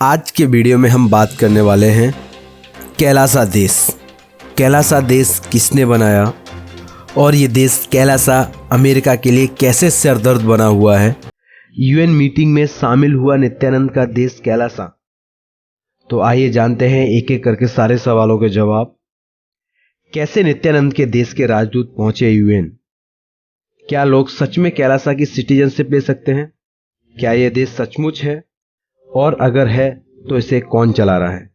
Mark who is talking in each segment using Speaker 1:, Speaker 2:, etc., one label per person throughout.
Speaker 1: आज के वीडियो में हम बात करने वाले हैं कैलासा देश। कैलासा देश किसने बनाया और ये देश कैलासा अमेरिका के लिए कैसे सरदर्द बना हुआ है। यूएन मीटिंग में शामिल हुआ नित्यानंद का देश कैलासा। तो आइए जानते हैं एक एक करके सारे सवालों के जवाब। कैसे नित्यानंद के देश के राजदूत पहुंचे यूएन? क्या लोग सच में कैलासा की सिटीजनशिप ले सकते हैं? क्या यह देश सचमुच है और अगर है तो इसे कौन चला रहा है?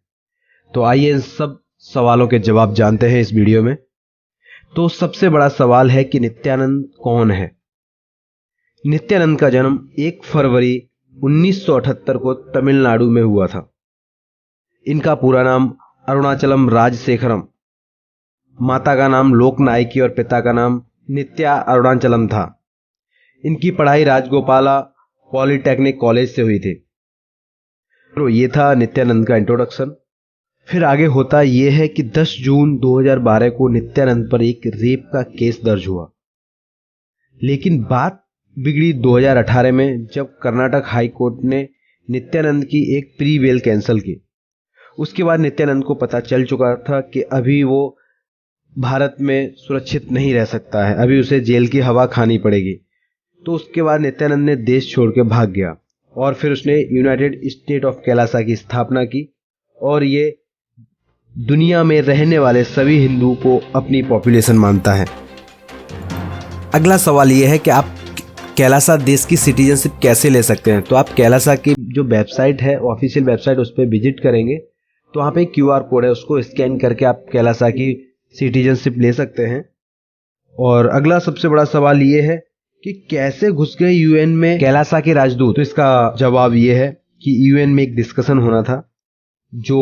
Speaker 1: तो आइए इन सब सवालों के जवाब जानते हैं इस वीडियो में। तो सबसे बड़ा सवाल है कि नित्यानंद कौन है। नित्यानंद का जन्म 1 फरवरी 1978 को तमिलनाडु में हुआ था। इनका पूरा नाम अरुणाचलम राजशेखरम, माता का नाम लोकनायकी और पिता का नाम नित्या अरुणाचलम था। इनकी पढ़ाई राजगोपाला पॉलिटेक्निक कॉलेज से हुई थी। तो ये था नित्यानंद का इंट्रोडक्शन। फिर आगे होता यह है कि 10 जून 2012 को नित्यानंद पर एक रेप का केस दर्ज हुआ। लेकिन बात बिगड़ी 2018 में, जब कर्नाटक हाई कोर्ट ने नित्यानंद की एक प्री बेल कैंसिल की। उसके बाद नित्यानंद को पता चल चुका था कि अभी वो भारत में सुरक्षित नहीं रह सकता है, अभी उसे जेल की हवा खानी पड़ेगी। तो उसके बाद नित्यानंद ने देश छोड़ के भाग गया और फिर उसने यूनाइटेड स्टेट ऑफ कैलासा की स्थापना की और ये दुनिया में रहने वाले सभी हिंदुओं को अपनी पॉपुलेशन मानता है। अगला सवाल ये है कि आप कैलासा देश की सिटीजनशिप कैसे ले सकते हैं। तो आप कैलासा की जो वेबसाइट है, ऑफिशियल वेबसाइट, उस पर विजिट करेंगे तो वहाँ पे QR कोड है, उसको स्कैन करके आप कैलासा की सिटीजनशिप ले सकते हैं। और अगला सबसे बड़ा सवाल ये है कि कैसे घुस गए यूएन में कैलासा के राजदूत। तो इसका जवाब ये है कि यूएन में एक डिस्कशन होना था जो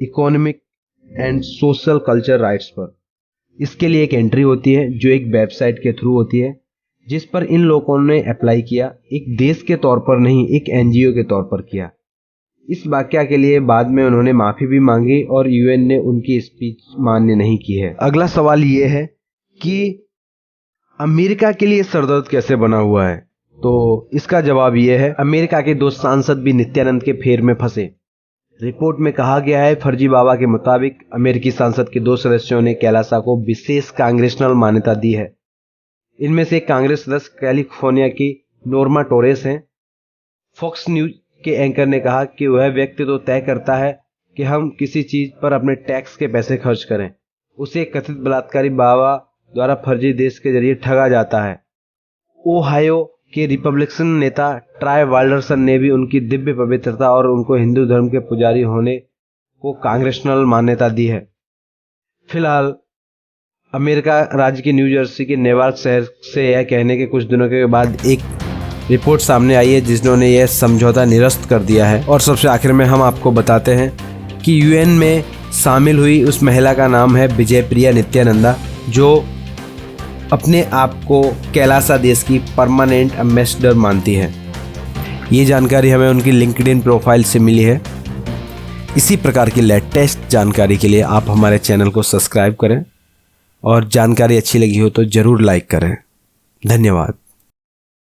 Speaker 1: economic and social culture rights पर। इसके लिए एक एंट्री होती है जो एक वेबसाइट के थ्रू होती है, जिस पर इन लोगों ने अप्लाई किया। एक देश के तौर पर नहीं, एक NGO के तौर पर किया। इस वाकया के लिए बाद में उन्होंने माफी भी मांगी और यूएन ने उनकी स्पीच मान्य नहीं की है। अगला सवाल ये है कि अमेरिका के लिए सरदर्द कैसे बना हुआ है। तो इसका जवाब ये है, अमेरिका के 2 सांसद भी नित्यानंद के फेर में फंसे। रिपोर्ट में कहा गया है, फर्जी बाबा के मुताबिक अमेरिकी सांसद के 2 सदस्यों ने कैलासा को विशेष कांग्रेशनल मान्यता दी है। इनमें से एक कांग्रेस सदस्य कैलिफोर्निया की नोर्मा टोरेस हैं। फॉक्स न्यूज के एंकर ने कहा कि वह व्यक्ति तो तय करता है कि हम किसी चीज पर अपने टैक्स के पैसे खर्च करें, उसे कथित बलात्कारी बाबा द्वारा फर्जी देश के जरिए ठगा जाता है। ओहायो के रिपब्लिकन नेता ट्राय वाल्डरसन ने भी उनकी दिव्य पवित्रता और उनको हिंदू धर्म के पुजारी होने को कांग्रेशनल मान्यता दी है। फिलहाल अमेरिका राज्य के न्यू जर्सी के नेवार्क शहर से यह कहने के कुछ दिनों के बाद एक रिपोर्ट सामने आई है जिन्होंने यह समझौता निरस्त कर दिया है। और सबसे आखिर में हम आपको बताते हैं कि यूएन में शामिल हुई उस महिला का नाम है विजयप्रिया नित्यानंदा, जो अपने आप को कैलासा देश की परमानेंट एम्बेसडर मानती है। ये जानकारी हमें उनकी लिंक्डइन प्रोफाइल से मिली है। इसी प्रकार की लेटेस्ट जानकारी के लिए आप हमारे चैनल को सब्सक्राइब करें और जानकारी अच्छी लगी हो तो ज़रूर लाइक करें। धन्यवाद।